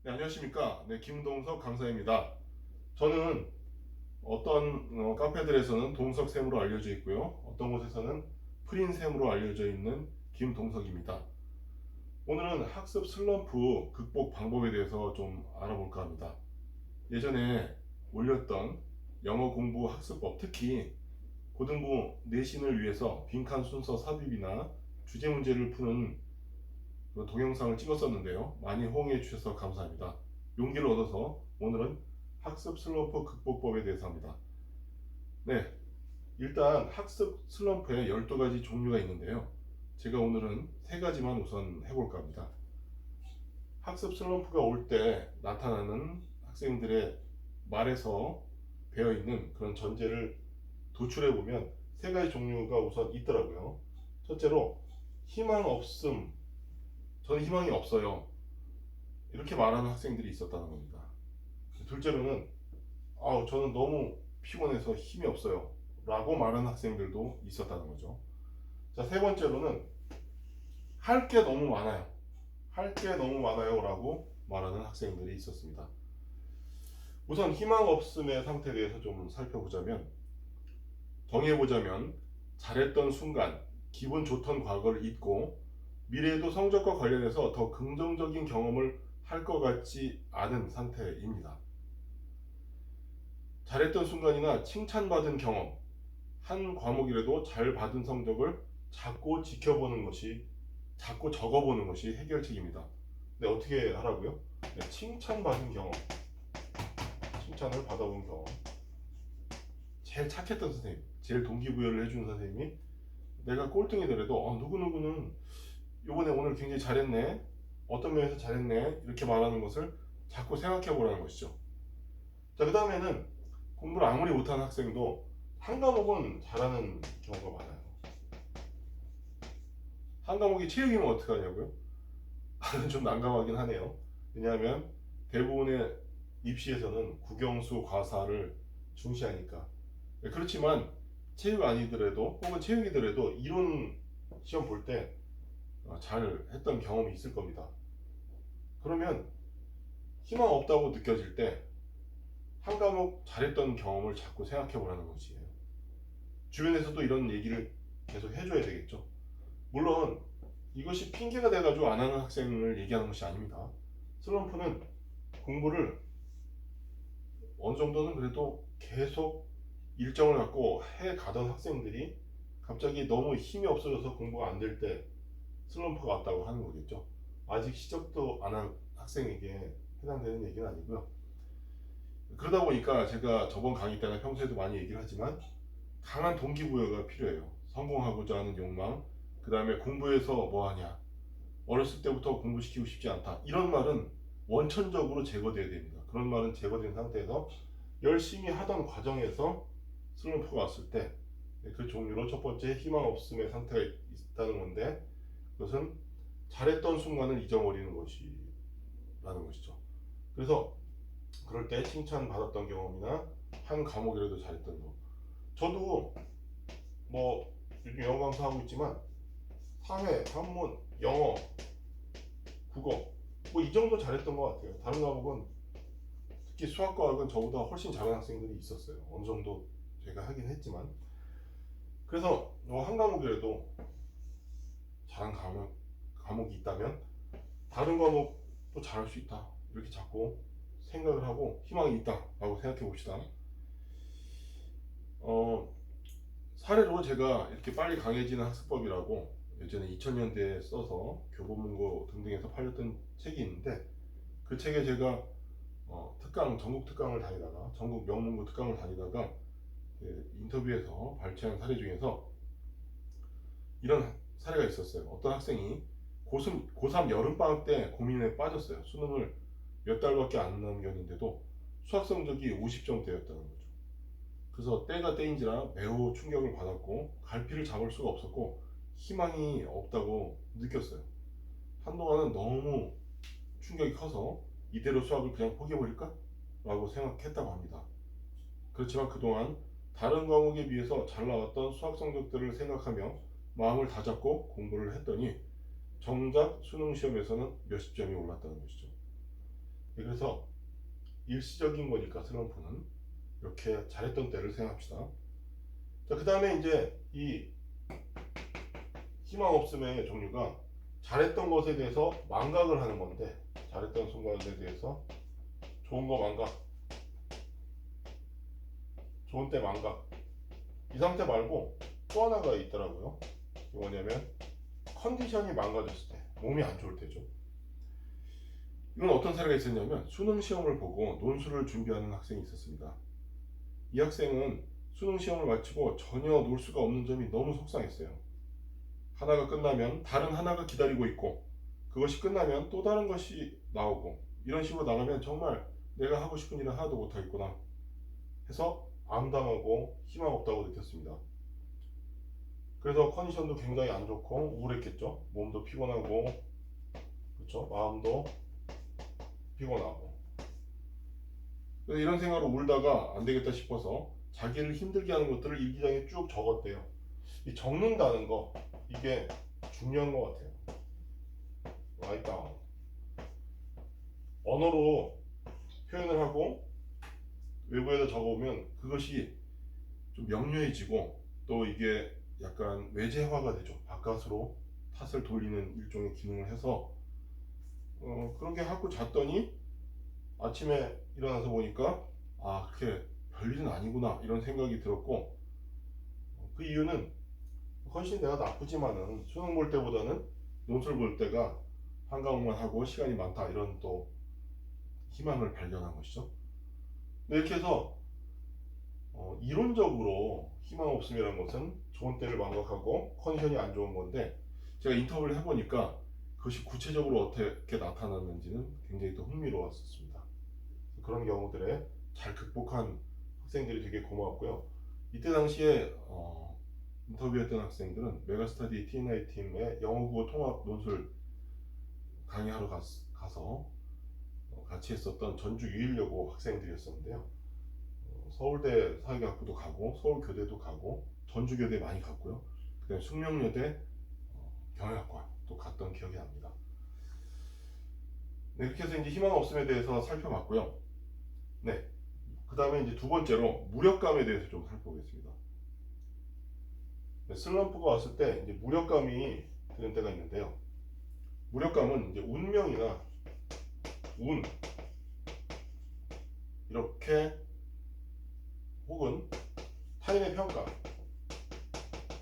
네, 안녕하십니까. 네, 김동석 강사입니다. 저는 어떤 카페들에서는 동석쌤으로 알려져 있고요. 어떤 곳에서는 프린쌤으로 알려져 있는 김동석입니다. 오늘은 학습 슬럼프 극복 방법에 대해서 좀 알아볼까 합니다. 예전에 올렸던 영어 공부 학습법, 특히 고등부 내신을 위해서 빈칸 순서 삽입이나 주제 문제를 푸는 그런 동영상을 찍었었는데요. 많이 호응해 주셔서 감사합니다. 용기를 얻어서 오늘은 학습 슬럼프 극복법에 대해서 합니다. 네, 일단 학습 슬럼프에 12가지 종류가 있는데요. 제가 오늘은 3가지만 우선 해볼까 합니다. 학습 슬럼프가 올 때 나타나는 학생들의 말에서 배어있는 그런 전제를 도출해보면 3가지 종류가 우선 있더라고요. 첫째로 희망 없음, 저는 희망이 없어요, 이렇게 말하는 학생들이 있었다는 겁니다. 둘째로는 저는 너무 피곤해서 힘이 없어요 라고 말하는 학생들도 있었다는 거죠. 자, 세 번째로는 할 게 너무 많아요, 할 게 너무 많아요 라고 말하는 학생들이 있었습니다. 우선 희망 없음의 상태에 대해서 좀 살펴보자면, 정의해보자면 잘했던 순간, 기분 좋던 과거를 잊고 미래에도 성적과 관련해서 더 긍정적인 경험을 할 것 같지 않은 상태입니다. 잘했던 순간이나 칭찬받은 경험, 한 과목이라도 잘 받은 성적을 자꾸 지켜보는 것이, 자꾸 적어보는 것이 해결책입니다. 근데 어떻게 하라고요? 네, 칭찬받은 경험, 칭찬을 받아본 경험. 제일 착했던 선생님, 제일 동기부여를 해주는 선생님이 내가 꼴등이더라도 누구누구는 이번에 오늘 굉장히 잘했네, 어떤 면에서 잘했네, 이렇게 말하는 것을 자꾸 생각해 보라는 것이죠. 자, 그 다음에는 공부를 아무리 못하는 학생도 한 과목은 잘하는 경우가 많아요. 한 과목이 체육이면 어떡하냐고요? 좀 난감하긴 하네요. 왜냐하면 대부분의 입시에서는 국영수, 과사를 중시하니까. 그렇지만 체육 아니더라도 혹은 체육이더라도 이론 시험 볼 때 잘 했던 경험이 있을 겁니다. 그러면 희망 없다고 느껴질 때 한 과목 잘했던 경험을 자꾸 생각해 보라는 것이에요. 주변에서도 이런 얘기를 계속 해줘야 되겠죠. 물론 이것이 핑계가 돼가지고 안 하는 학생을 얘기하는 것이 아닙니다. 슬럼프는 공부를 어느 정도는 그래도 계속 일정을 갖고 해 가던 학생들이 갑자기 너무 힘이 없어져서 공부가 안 될 때 슬럼프가 왔다고 하는 거겠죠. 아직 시작도 안 한 학생에게 해당되는 얘기는 아니고요. 그러다 보니까 제가 저번 강의 때나 평소에도 많이 얘기를 하지만 강한 동기부여가 필요해요. 성공하고자 하는 욕망, 그 다음에 공부해서 뭐하냐, 어렸을 때부터 공부시키고 싶지 않다, 이런 말은 원천적으로 제거돼야 됩니다. 그런 말은 제거된 상태에서 열심히 하던 과정에서 슬럼프가 왔을 때 그 종류로 첫 번째 희망 없음의 상태가 있다는 건데, 그것은 잘했던 순간을 잊어버리는 것이라는 것이죠. 그래서 그럴 때 칭찬 받았던 경험이나 한 과목이라도 잘했던 거, 저도 뭐 요즘 영어 강사하고 있지만 사회, 한문, 영어, 국어 뭐 이 정도 잘했던 것 같아요. 다른 과목은, 특히 수학과 학은 저보다 훨씬 잘하는 학생들이 있었어요. 어느 정도 제가 하긴 했지만. 그래서 한 과목이라도 잘한 과목이 있다면 다른 과목도 잘할 수 있다, 이렇게 자꾸 생각을 하고 희망이 있다라고 생각해 봅시다. 사례로 제가 이렇게 빨리 강해지는 학습법이라고 예전에 2000년대에 써서 교보문고 등등에서 팔렸던 책이 있는데, 그 책에 제가 전국 특강을 다니다가, 전국 명문고 특강을 다니다가 인터뷰에서 발췌한 사례 중에서 이런 사례가 있었어요. 어떤 학생이 고3 여름방학 때 고민에 빠졌어요. 수능을 몇 달밖에 안 남겼는데도 수학 성적이 50점대였다는 거죠. 그래서 때가 때인지라 매우 충격을 받았고 갈피를 잡을 수가 없었고 희망이 없다고 느꼈어요. 한동안은 너무 충격이 커서 이대로 수학을 그냥 포기해버릴까? 라고 생각했다고 합니다. 그렇지만 그동안 다른 과목에 비해서 잘 나왔던 수학 성적들을 생각하며 마음을 다잡고 공부를 했더니 정작 수능 시험에서는 몇십 점이 올랐다는 것이죠. 그래서 일시적인 거니까 슬럼프는 이렇게 잘했던 때를 생각합시다. 자, 그 다음에 이제 이 희망 없음의 종류가 잘했던 것에 대해서 망각을 하는 건데, 잘했던 순간에 대해서 좋은 거 망각, 좋은 때 망각, 이 상태 말고 또 하나가 있더라고요. 이게 뭐냐면 컨디션이 망가졌을 때, 몸이 안 좋을 때죠. 이건 어떤 사례가 있었냐면 수능 시험을 보고 논술을 준비하는 학생이 있었습니다. 이 학생은 수능 시험을 마치고 전혀 놀 수가 없는 점이 너무 속상했어요. 하나가 끝나면 다른 하나가 기다리고 있고, 그것이 끝나면 또 다른 것이 나오고, 이런 식으로 나가면 정말 내가 하고 싶은 일은 하나도 못하겠구나 해서 암담하고 희망 없다고 느꼈습니다. 그래서 컨디션도 굉장히 안 좋고 우울했겠죠. 몸도 피곤하고, 그렇죠? 마음도 피곤하고. 그래서 이런 생각으로 울다가 안 되겠다 싶어서 자기를 힘들게 하는 것들을 일기장에 쭉 적었대요. 이 적는다는 거, 이게 중요한 것 같아요. Write down. 언어로 표현을 하고 외부에다 적어오면 그것이 좀 명료해지고, 또 이게 약간 외재화가 되죠. 바깥으로 탓을 돌리는 일종의 기능을 해서 그렇게 하고 잤더니 아침에 일어나서 보니까 아, 그렇게 별일은 아니구나 이런 생각이 들었고, 그 이유는 훨씬 내가 나쁘지만은 수능 볼 때보다는 논술 볼 때가 한 과목만 하고 시간이 많다, 이런 또 희망을 발견한 것이죠. 이렇게 해서 이론적으로 희망 없음이라는 것은 좋은 때를 망각하고 컨디션이 안 좋은 건데, 제가 인터뷰를 해보니까 그것이 구체적으로 어떻게 나타났는지는 굉장히 또 흥미로웠습니다. 그런 경우들에 잘 극복한 학생들이 되게 고마웠고요. 이때 당시에 인터뷰했던 학생들은 메가스터디 T&I 팀의 영어국어 통합 논술 강의하러 가서 같이 했었던 전주 유일여고 학생들이었었는데요. 서울대 사회학부도 가고 서울교대도 가고 전주교대 많이 갔고요. 그다음에 숙명여대 경영학과 또 갔던 기억이 납니다. 네, 이렇게 해서 이제 희망 없음에 대해서 살펴봤고요. 네, 그 다음에 이제 두 번째로 무력감에 대해서 좀 살펴보겠습니다. 네, 슬럼프가 왔을 때 이제 무력감이 드는 때가 있는데요. 무력감은 이제 운명이나 운, 이렇게, 혹은 타인의 평가,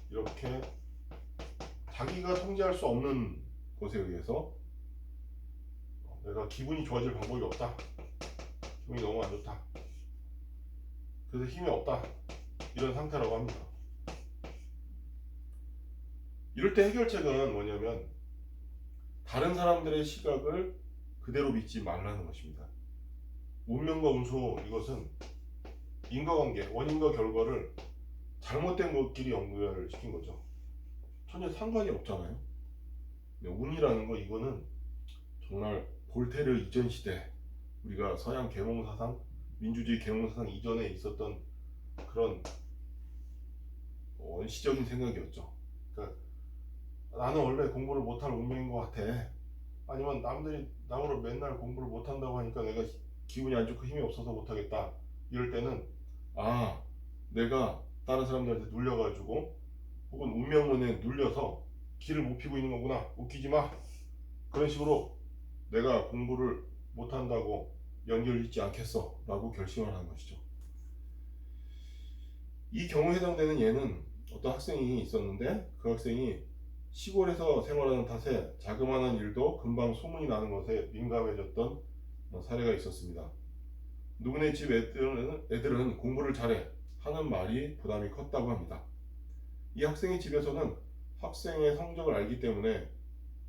이렇게 자기가 통제할 수 없는 것에 의해서 내가 기분이 좋아질 방법이 없다, 기분이 너무 안 좋다, 그래서 힘이 없다, 이런 상태라고 합니다. 이럴 때 해결책은 뭐냐면 다른 사람들의 시각을 그대로 믿지 말라는 것입니다. 운명과 운수, 이것은 인과관계, 원인과 결과를 잘못된 것끼리 연결시킨 거죠. 전혀 상관이 없잖아요. 운이라는 거, 이거는 정말 볼테르 이전 시대, 우리가 서양 계몽사상, 민주주의 계몽사상 이전에 있었던 그런 원시적인 생각이었죠. 그러니까 나는 원래 공부를 못할 운명인 것 같아, 아니면 남들이 나보고 맨날 공부를 못한다고 하니까 내가 기분이 안 좋고 힘이 없어서 못하겠다, 이럴 때는 아, 내가 다른 사람들한테 눌려가지고 혹은 운명론에 눌려서 길을 못 피고 있는 거구나, 웃기지 마, 그런 식으로 내가 공부를 못한다고 연결 짓지 않겠어 라고 결심을 하는 것이죠. 이 경우에 해당되는 예는 어떤 학생이 있었는데, 그 학생이 시골에서 생활하는 탓에 자그마한 일도 금방 소문이 나는 것에 민감해졌던 사례가 있었습니다. 누구네 집 애들은 공부를 잘해 하는 말이 부담이 컸다고 합니다. 이 학생의 집에서는 학생의 성적을 알기 때문에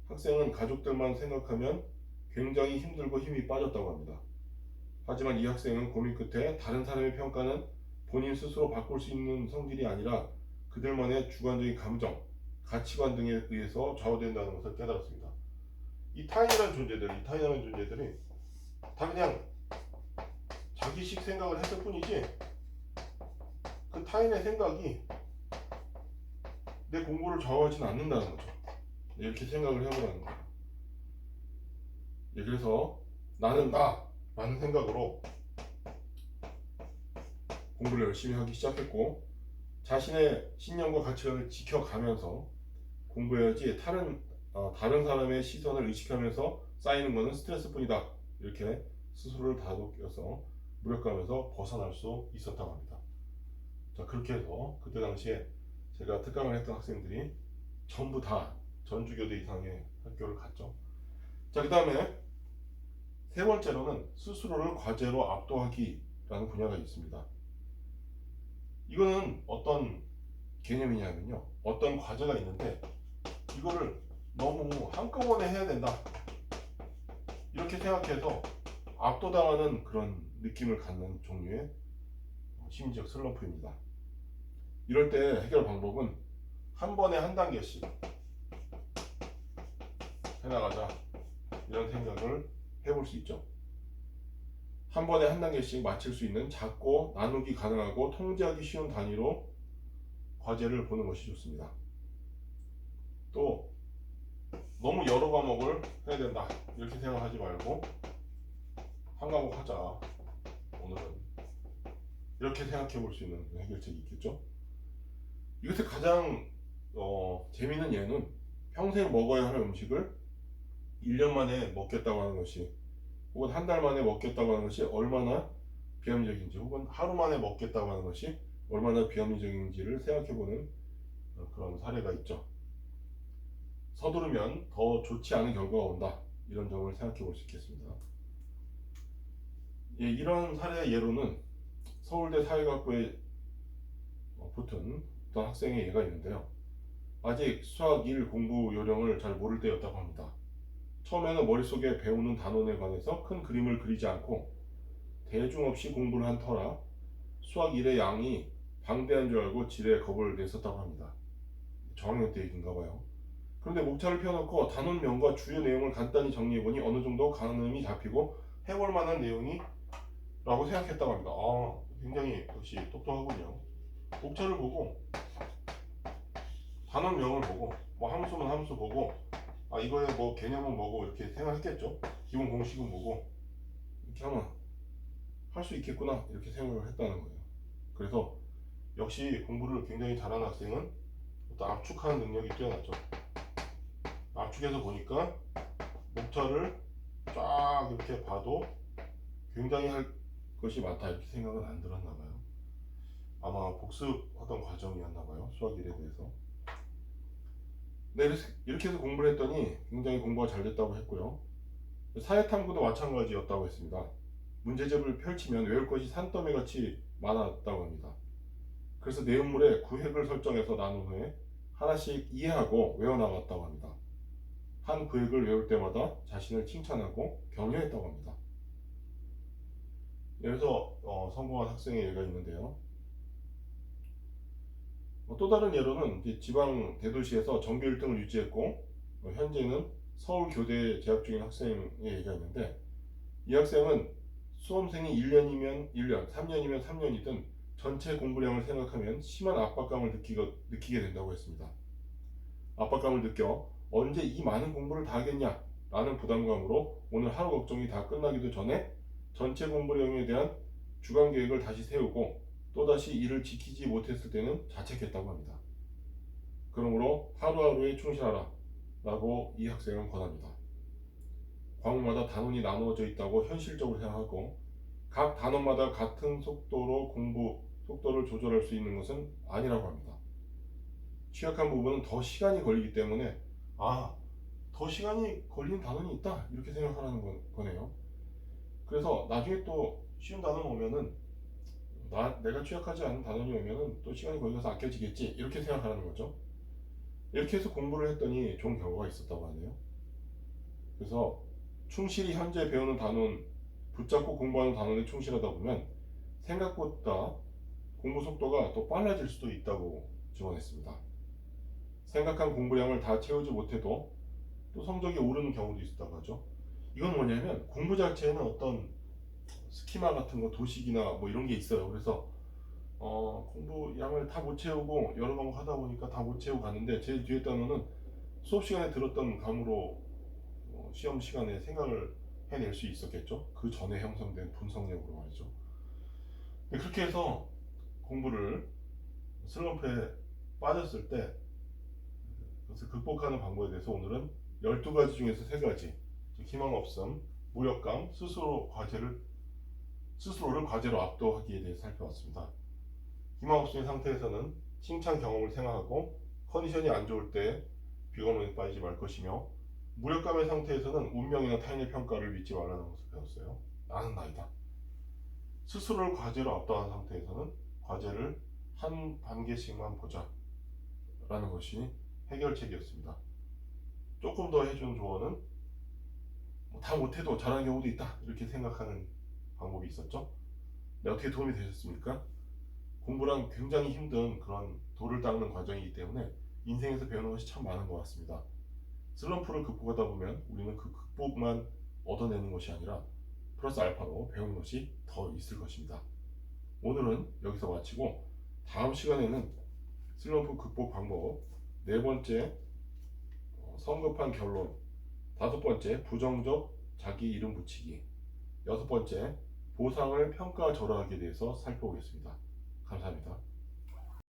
학생은 가족들만 생각하면 굉장히 힘들고 힘이 빠졌다고 합니다. 하지만 이 학생은 고민 끝에 다른 사람의 평가는 본인 스스로 바꿀 수 있는 성질이 아니라 그들만의 주관적인 감정, 가치관 등에 의해서 좌우된다는 것을 깨달았습니다. 이 타인이라는 존재들이 다 그냥 자기식 생각을 했을 뿐이지, 그 타인의 생각이 내 공부를 좌우하지는 않는다는 거죠. 이렇게 생각을 해보라는 거예요. 그래서 나는 나, 라는 생각으로 공부를 열심히 하기 시작했고, 자신의 신념과 가치관을 지켜가면서 공부해야지 다른 사람의 시선을 의식하면서 쌓이는 것은 스트레스뿐이다, 이렇게 스스로를 다독여서 무력감에서 벗어날 수 있었다고 합니다. 자, 그렇게 해서 그때 당시에 제가 특강을 했던 학생들이 전부 다 전주교대 이상의 학교를 갔죠. 자, 그 다음에 세 번째로는 스스로를 과제로 압도하기라는 분야가 있습니다. 이거는 어떤 개념이냐면요, 어떤 과제가 있는데 이거를 너무 한꺼번에 해야 된다, 이렇게 생각해서 압도당하는 그런 느낌을 갖는 종류의 심리적 슬럼프입니다. 이럴 때 해결 방법은 한 번에 한 단계씩 해나가자, 이런 생각을 해볼 수 있죠. 한 번에 한 단계씩 마칠 수 있는 작고 나누기 가능하고 통제하기 쉬운 단위로 과제를 보는 것이 좋습니다. 또 너무 여러 과목을 해야 된다, 이렇게 생각하지 말고 한 과목 하자 오늘은, 이렇게 생각해 볼 수 있는 해결책이 있겠죠. 이것의 가장 재미있는 예는 평생 먹어야 하는 음식을 1년 만에 먹겠다고 하는 것이, 혹은 한 달 만에 먹겠다고 하는 것이 얼마나 비합리적인지, 혹은 하루 만에 먹겠다고 하는 것이 얼마나 비합리적인지를 생각해보는 그런 사례가 있죠. 서두르면 더 좋지 않은 결과가 온다, 이런 점을 생각해볼 수 있겠습니다. 예, 이런 사례의 예로는 서울대 사회학부에 붙은 어떤 학생의 예가 있는데요. 아직 수학 1 공부 요령을 잘 모를 때였다고 합니다. 처음에는 머릿속에 배우는 단원에 관해서 큰 그림을 그리지 않고 대중 없이 공부를 한 터라 수학 1의 양이 방대한 줄 알고 지레 겁을 냈었다고 합니다. 저학년 때 얘기인가 봐요. 그런데 목차를 펴놓고 단원명과 주요 내용을 간단히 정리해보니 어느 정도 가늠이 잡히고 해볼 만한 내용이 라고 생각했다고 합니다. 굉장히 역시 똑똑하군요. 목차를 보고 단원명을 보고 뭐 함수는 함수 보고 이거의 뭐 개념은 뭐고 이렇게 생각했겠죠. 기본 공식은 뭐고 이렇게 하면 할 수 있겠구나, 이렇게 생각을 했다는 거예요. 그래서 역시 공부를 굉장히 잘하는 학생은 어떤 압축하는 능력이 뛰어나죠. 압축해서 보니까 목차를 쫙 이렇게 봐도 굉장히 할 것이 많다, 이렇게 생각은 안 들었나 봐요. 아마 복습하던 과정이었나 봐요, 수학 1에 대해서. 네, 이렇게 해서 공부를 했더니 굉장히 공부가 잘 됐다고 했고요. 사회탐구도 마찬가지였다고 했습니다. 문제집을 펼치면 외울 것이 산더미같이 많았다고 합니다. 그래서 내용물에 구획을 설정해서 나눈 후에 하나씩 이해하고 외워나갔다고 합니다. 한 구획을 외울 때마다 자신을 칭찬하고 격려했다고 합니다. 여기서 성공한 학생의 예가 있는데요. 또 다른 예로는 지방 대도시에서 전교 1등을 유지했고 현재는 서울교대에 재학 중인 학생의 예가 있는데, 이 학생은 수험생이 1년이면 1년, 3년이면 3년이든 전체 공부량을 생각하면 심한 압박감을 느끼게 된다고 했습니다. 압박감을 느껴 언제 이 많은 공부를 다 하겠냐 라는 부담감으로 오늘 하루 걱정이 다 끝나기도 전에 전체 공부량에 대한 주간 계획을 다시 세우고 또다시 이를 지키지 못했을 때는 자책했다고 합니다. 그러므로 하루하루에 충실하라 라고 이 학생은 권합니다. 과목마다 단원이 나누어져 있다고 현실적으로 생각하고 각 단원마다 같은 속도로 공부 속도를 조절할 수 있는 것은 아니라고 합니다. 취약한 부분은 더 시간이 걸리기 때문에 더 시간이 걸리는 단원이 있다, 이렇게 생각하라는 거네요. 그래서 나중에 또 쉬운 단원 오면은 내가 취약하지 않은 단원이 오면은 또 시간이 걸려서 아껴지겠지, 이렇게 생각하라는 거죠. 이렇게 해서 공부를 했더니 좋은 결과가 있었다고 하네요. 그래서 충실히 현재 배우는 단원, 붙잡고 공부하는 단원에 충실하다 보면 생각보다 공부 속도가 더 빨라질 수도 있다고 증언했습니다. 생각한 공부량을 다 채우지 못해도 또 성적이 오르는 경우도 있었다고 하죠. 이건 뭐냐면 공부 자체에는 어떤 스키마 같은 거, 도식이나 뭐 이런 게 있어요. 그래서 공부량을 다 못 채우고 여러 과목 하다 보니까 다 못 채우고 갔는데, 제일 뒤에 단원은 수업 시간에 들었던 감으로 시험 시간에 생각을 해낼 수 있었겠죠. 그 전에 형성된 분석력으로 말이죠. 그렇게 해서 공부를 슬럼프에 빠졌을 때 그것을 극복하는 방법에 대해서 오늘은 12가지 중에서 3가지, 희망 없음, 무력감, 스스로를 과제로 압도하기에 대해 살펴봤습니다. 희망 없음의 상태에서는 칭찬 경험을 생각하고 컨디션이 안 좋을 때 비관론에 빠지지 말 것이며, 무력감의 상태에서는 운명이나 타인의 평가를 믿지 말라는 것을 배웠어요. 나는 나이다. 스스로를 과제로 압도한 상태에서는 과제를 한 단계씩만 보자 라는 것이 해결책이었습니다. 조금 더 해준 조언은 다 못해도 잘하는 경우도 있다 이렇게 생각하는 방법이 있었죠. 네, 어떻게 도움이 되셨습니까? 공부란 굉장히 힘든 그런 돌을 닦는 과정이기 때문에 인생에서 배우는 것이 참 많은 것 같습니다. 슬럼프를 극복하다 보면 우리는 그 극복만 얻어내는 것이 아니라 플러스 알파로 배우는 것이 더 있을 것입니다. 오늘은 여기서 마치고 다음 시간에는 슬럼프 극복 방법 4번째, 성급한 결론, 5번째, 부정적 자기 이름 붙이기, 6번째, 보상을 평가절하하기에 대해서 살펴보겠습니다. 감사합니다.